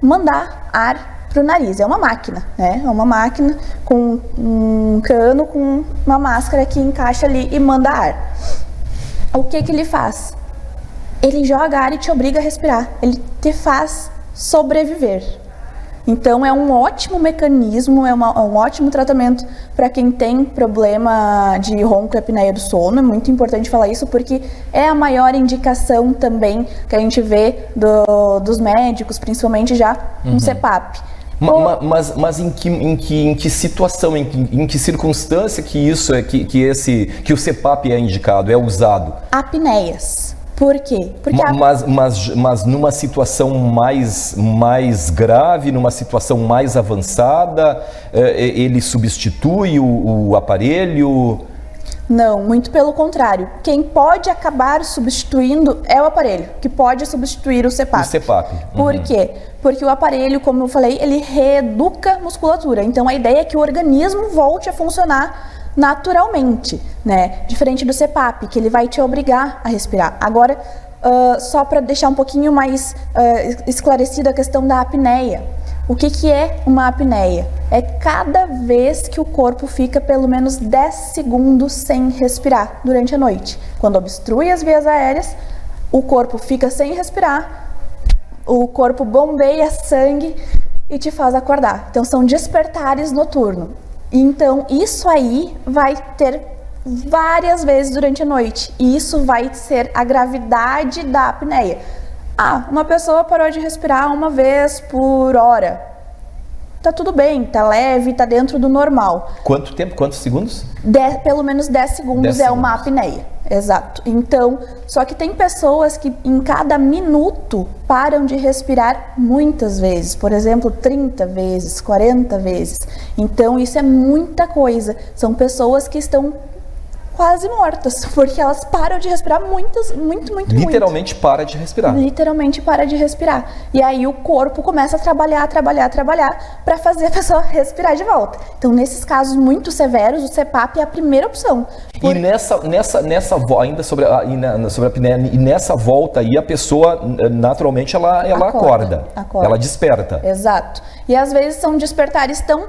mandar ar para o nariz. É uma máquina, né? É uma máquina com um cano, com uma máscara que encaixa ali e manda ar. O que ele faz? Ele joga ar e te obriga a respirar. Ele te faz sobreviver. Então é um ótimo mecanismo, um ótimo tratamento para quem tem problema de ronco e apneia do sono. É muito importante falar isso porque é a maior indicação também que a gente vê dos médicos, principalmente já um CPAP. Mas em que situação, em que circunstância que isso é que o CPAP é indicado, é usado? Apneias. Por quê? Porque mas numa situação mais grave, numa situação mais avançada, ele substitui o aparelho? Não, muito pelo contrário. Quem pode acabar substituindo é o aparelho, que pode substituir o CPAP. O CPAP. Por quê? Porque o aparelho, como eu falei, ele reeduca a musculatura. Então a ideia é que o organismo volte a funcionar naturalmente, né? Diferente do CPAP, que ele vai te obrigar a respirar. Agora, só para deixar um pouquinho mais esclarecida a questão da apneia. O que é uma apneia? É cada vez que o corpo fica pelo menos 10 segundos sem respirar durante a noite. Quando obstrui as vias aéreas, o corpo fica sem respirar, o corpo bombeia sangue e te faz acordar. Então são despertares noturnos. Então isso aí vai ter várias vezes durante a noite. E isso vai ser a gravidade da apneia. Uma pessoa parou de respirar uma vez por hora. Tá tudo bem, tá leve, tá dentro do normal. Quanto tempo? Quantos segundos? Pelo menos 10 segundos é uma apneia. Exato. Então, só que tem pessoas que em cada minuto param de respirar muitas vezes. Por exemplo, 30 vezes, 40 vezes. Então, isso é muita coisa. São pessoas que estão quase mortas, porque elas param de respirar muito. Literalmente para de respirar. Literalmente para de respirar. E aí o corpo começa a trabalhar para fazer a pessoa respirar de volta. Então, nesses casos muito severos, o CPAP é a primeira opção. E ainda sobre a apneia, e nessa volta aí a pessoa naturalmente ela acorda. Ela desperta. Exato. E às vezes são despertares tão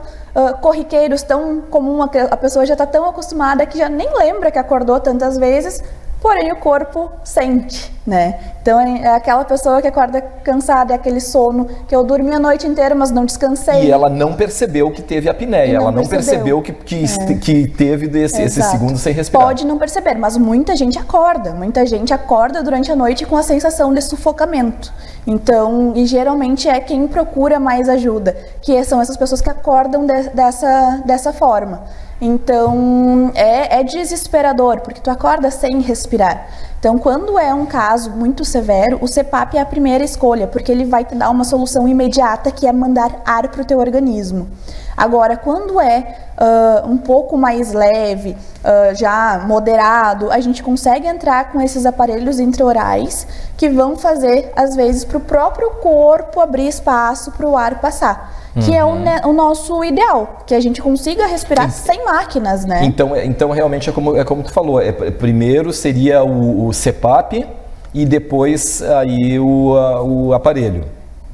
corriqueiros, tão comum, a pessoa já está tão acostumada que já nem lembra que acordou tantas vezes, porém o corpo sente, né? Então é aquela pessoa que acorda cansada, é aquele sono que eu dormi a noite inteira, mas não descansei. E ela não percebeu que teve apneia, ela não percebeu que teve esse segundo sem respirar. Pode não perceber, mas muita gente acorda durante a noite com a sensação de sufocamento. Então, e geralmente é quem procura mais ajuda, que são essas pessoas que acordam dessa forma. Então, é desesperador, porque tu acorda sem respirar. Então, quando é um caso muito severo, o CPAP é a primeira escolha, porque ele vai te dar uma solução imediata, que é mandar ar para o teu organismo. Agora, quando é um pouco mais leve, já moderado, a gente consegue entrar com esses aparelhos intraorais que vão fazer, às vezes, para o próprio corpo abrir espaço para o ar passar. que é o nosso ideal, que a gente consiga respirar sem máquinas, né? Então realmente é como tu falou, primeiro seria o CPAP e depois aí o aparelho.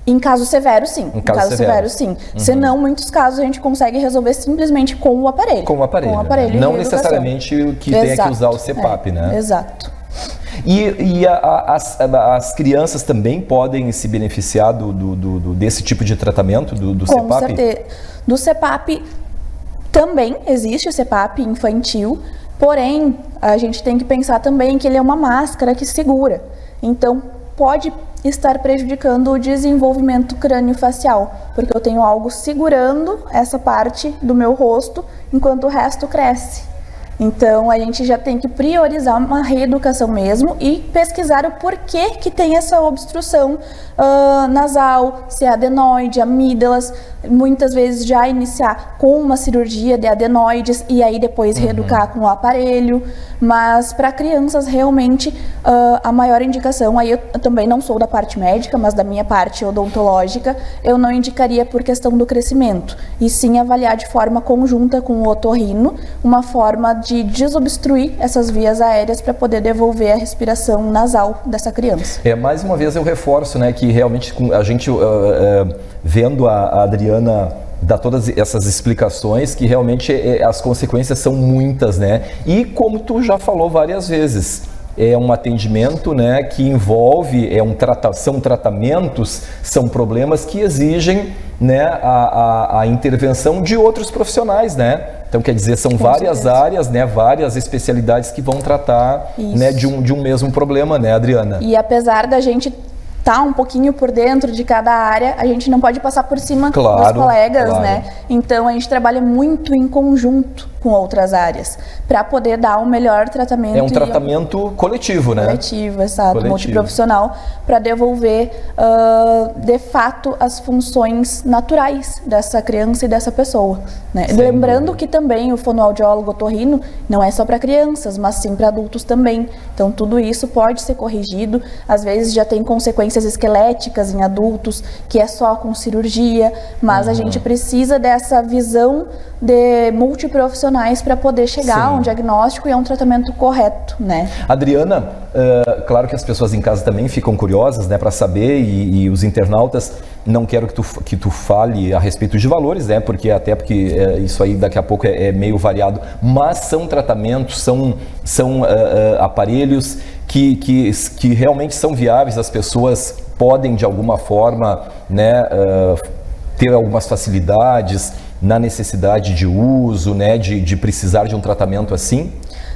Em caso severo, sim. Em caso severo, sim. Senão, muitos casos a gente consegue resolver simplesmente com o aparelho. Com o aparelho. Não necessariamente que tenha que usar o CPAP, né? Exato. E as crianças também podem se beneficiar desse tipo de tratamento, do CPAP? Com certeza. Do CPAP também existe o CPAP infantil, porém, a gente tem que pensar também que ele é uma máscara que segura. Então, pode estar prejudicando o desenvolvimento crâniofacial, porque eu tenho algo segurando essa parte do meu rosto, enquanto o resto cresce. Então, a gente já tem que priorizar uma reeducação mesmo e pesquisar o porquê que tem essa obstrução nasal, se é adenoide, amígdalas, muitas vezes já iniciar com uma cirurgia de adenoides e aí depois reeducar com o aparelho, mas para crianças realmente a maior indicação, aí eu também não sou da parte médica, mas da minha parte odontológica, eu não indicaria por questão do crescimento, e sim avaliar de forma conjunta com o otorrino, uma forma de desobstruir essas vias aéreas para poder devolver a respiração nasal dessa criança. Mais uma vez eu reforço, né, que realmente a gente vendo a Adriana dar todas essas explicações, que realmente as consequências são muitas, né? E como tu já falou várias vezes, é um atendimento, né, que envolve, são tratamentos, são problemas que exigem, né, a intervenção de outros profissionais, né? Então, quer dizer, são várias áreas, né, várias especialidades que vão tratar, né, de um mesmo problema, né, Adriana? E apesar da gente estar um pouquinho por dentro de cada área, a gente não pode passar por cima dos colegas, né? Então, a gente trabalha muito em conjunto com outras áreas, para poder dar um melhor tratamento. É um tratamento coletivo, né? Coletivo, exato, multiprofissional, para devolver, de fato, as funções naturais dessa criança e dessa pessoa, né? Lembrando que também o fonoaudiólogo otorrino não é só para crianças, mas sim para adultos também. Então, tudo isso pode ser corrigido. Às vezes já tem consequências esqueléticas em adultos, que é só com cirurgia, mas a gente precisa dessa visão de multiprofissionais para poder chegar a um diagnóstico e a um tratamento correto, né? Adriana, claro que as pessoas em casa também ficam curiosas, né, para saber, e os internautas, não quero que tu fale a respeito de valores, né, porque isso aí daqui a pouco é meio variado, mas são tratamentos, são aparelhos que realmente são viáveis, as pessoas podem de alguma forma, né, ter algumas facilidades na necessidade de uso, né, de precisar de um tratamento assim?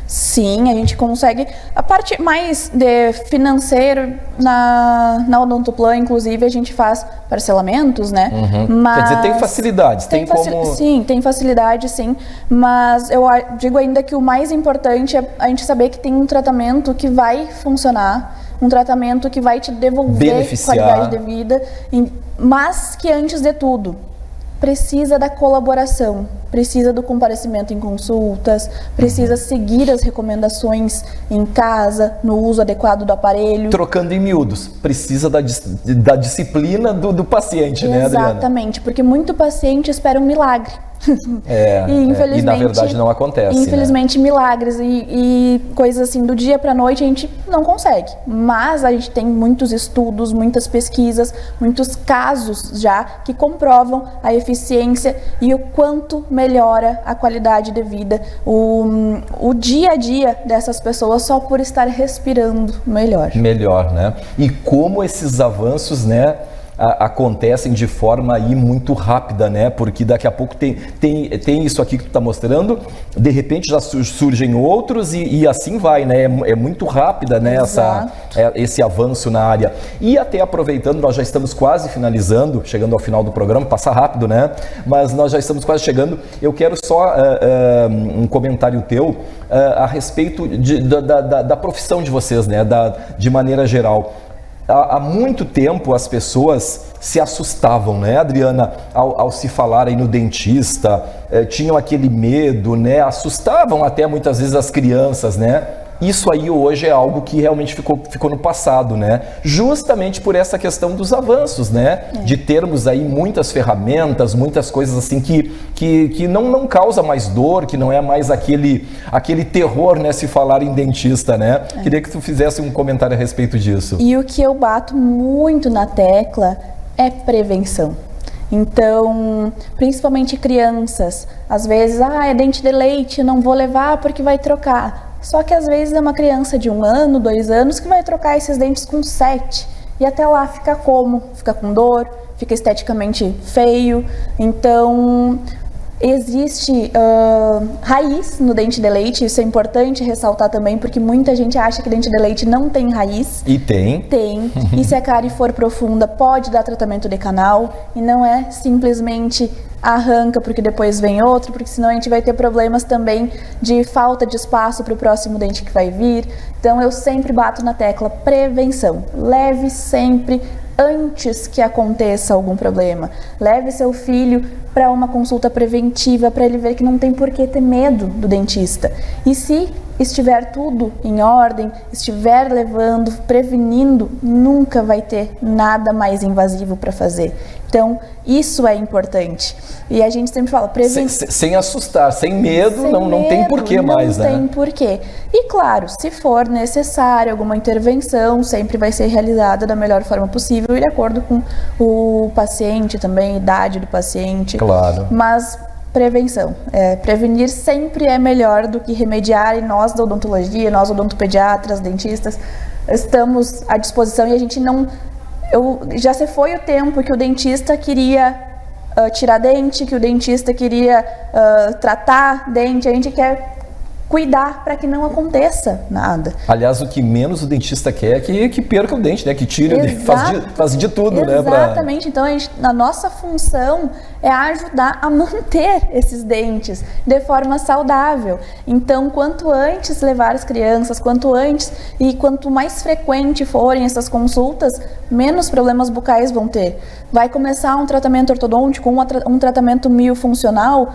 Sim, a gente consegue. A parte mais de financeiro, na Odontoplan, inclusive, a gente faz parcelamentos, né? Mas... Quer dizer, tem facilidades, tem como... Sim, tem facilidade, sim. Mas eu digo ainda que o mais importante é a gente saber que tem um tratamento que vai funcionar, um tratamento que vai te devolver qualidade de vida, mas que, antes de tudo, precisa da colaboração, precisa do comparecimento em consultas, precisa seguir as recomendações em casa, no uso adequado do aparelho. Trocando em miúdos, precisa da disciplina do paciente, né, Adriana? Exatamente, porque muito paciente espera um milagre. E na verdade não acontece. Infelizmente, né? Milagres e coisas assim do dia para a noite a gente não consegue. Mas a gente tem muitos estudos, muitas pesquisas, muitos casos já que comprovam a eficiência e o quanto melhora a qualidade de vida, o dia a dia dessas pessoas só por estar respirando melhor. Melhor, né? E como esses avanços, né, acontecem de forma aí muito rápida, né? Porque daqui a pouco tem isso aqui que tu está mostrando, de repente já surgem outros e assim vai, né? É muito rápida, né? Esse avanço na área. E até aproveitando, nós já estamos quase finalizando, chegando ao final do programa, passa rápido, né? Mas nós já estamos quase chegando. Eu quero só um comentário teu a respeito da profissão de vocês, né? De maneira geral. Há muito tempo as pessoas se assustavam, né, Adriana, ao se falar aí no dentista, tinham aquele medo, né, assustavam até muitas vezes as crianças, né, isso aí hoje é algo que realmente ficou no passado, né? Justamente por essa questão dos avanços, né? De termos aí muitas ferramentas, muitas coisas assim que não causa mais dor, que não é mais aquele terror, né? Se falar em dentista, né? Queria que tu fizesse um comentário a respeito disso. E o que eu bato muito na tecla é prevenção. Então, principalmente crianças, às vezes, é dente de leite, não vou levar porque vai trocar. Só que às vezes é uma criança de 1 ano, 2 anos que vai trocar esses dentes com 7. E até lá fica como? Fica com dor, fica esteticamente feio. Então, existe raiz no dente de leite, isso é importante ressaltar também, porque muita gente acha que dente de leite não tem raiz. E tem. Tem. E se a cárie for profunda, pode dar tratamento de canal, e não é simplesmente arranca porque depois vem outro, porque senão a gente vai ter problemas também de falta de espaço para o próximo dente que vai vir. Então eu sempre bato na tecla prevenção. Leve sempre antes que aconteça algum problema. Leve seu filho para uma consulta preventiva, para ele ver que não tem por que ter medo do dentista. E se estiver tudo em ordem, estiver levando, prevenindo, nunca vai ter nada mais invasivo para fazer. Então, isso é importante. E a gente sempre fala, sem assustar, sem medo, não tem porquê mais, né? Não tem porquê. E claro, se for necessário alguma intervenção, sempre vai ser realizada da melhor forma possível e de acordo com o paciente também, a idade do paciente. Claro. Mas prevenção. Prevenir sempre é melhor do que remediar, e nós da odontologia, nós odontopediatras, dentistas, estamos à disposição, e a gente não... já se foi o tempo que o dentista queria tirar dente, que o dentista queria tratar dente, a gente quer cuidar para que não aconteça nada. Aliás, o que menos o dentista quer é que perca o dente, né? Que tire o dente, faz de tudo, né? Exatamente. Então, a nossa função é ajudar a manter esses dentes de forma saudável. Então, quanto antes levar as crianças, quanto antes e quanto mais frequente forem essas consultas, menos problemas bucais vão ter. Vai começar um tratamento ortodôntico, um tratamento miofuncional,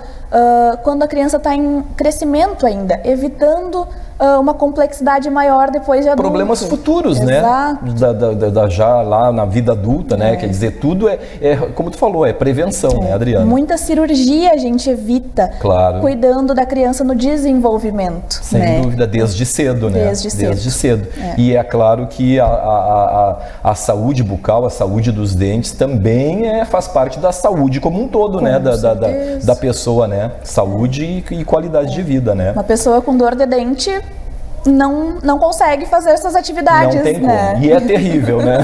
quando a criança está em crescimento ainda, evitando uma complexidade maior depois de adulto. Problemas futuros, exato, né? Já lá na vida adulta, né? Quer dizer, tudo como tu falou, é prevenção, né, Adriana? Muita cirurgia a gente evita, claro, cuidando da criança no desenvolvimento. Sem dúvida, desde cedo, né? Desde cedo. E é claro que a saúde bucal, a saúde dos dentes também faz parte da saúde como um todo, né? Da pessoa, né? Saúde e qualidade de vida, né? Uma pessoa com dor de dente não consegue fazer essas atividades, não tem né? Como. E é terrível, né?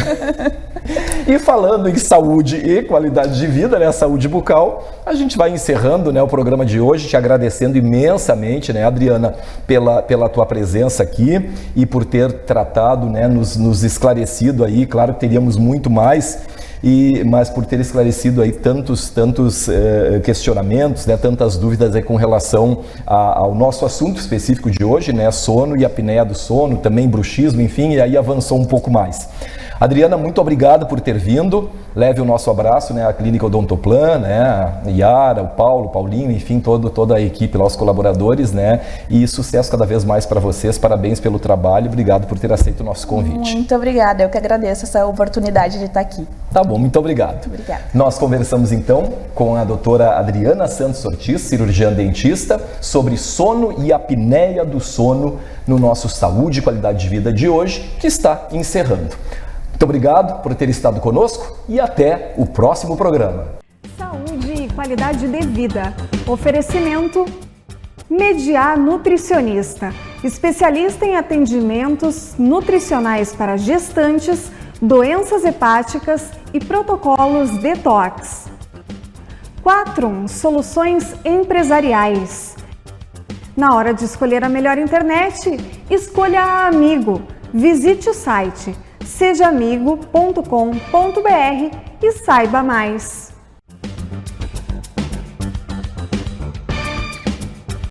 E falando em saúde e qualidade de vida, né, a saúde bucal, a gente vai encerrando, né, o programa de hoje, te agradecendo imensamente, né, Adriana, pela tua presença aqui e por ter tratado, né, nos esclarecido aí. Claro que teríamos muito mais, mas por ter esclarecido aí tantos questionamentos, né, tantas dúvidas aí com relação ao nosso assunto específico de hoje, né, sono e apneia do sono, também bruxismo, enfim, e aí avançou um pouco mais. Adriana, muito obrigado por ter vindo. Leve o nosso abraço, né, à Clínica Odontoplan, né, a Yara, o Paulo, o Paulinho, enfim, toda a equipe, lá, os colaboradores, né, e sucesso cada vez mais para vocês. Parabéns pelo trabalho, obrigado por ter aceito o nosso convite. Muito obrigada, eu que agradeço essa oportunidade de estar aqui. Tá bom, muito obrigado. Obrigada. Nós conversamos então com a doutora Adriana Santos Ortiz, cirurgiã dentista, sobre sono e apneia do sono no nosso Saúde e Qualidade de Vida de hoje, que está encerrando. Muito obrigado por ter estado conosco e até o próximo programa. Saúde e qualidade de vida. Oferecimento Mediar Nutricionista, especialista em atendimentos nutricionais para gestantes, doenças hepáticas e protocolos detox. Quatrum Soluções Empresariais. Na hora de escolher a melhor internet, escolha a Amigo. Visite o site sejaamigo.com.br e saiba mais.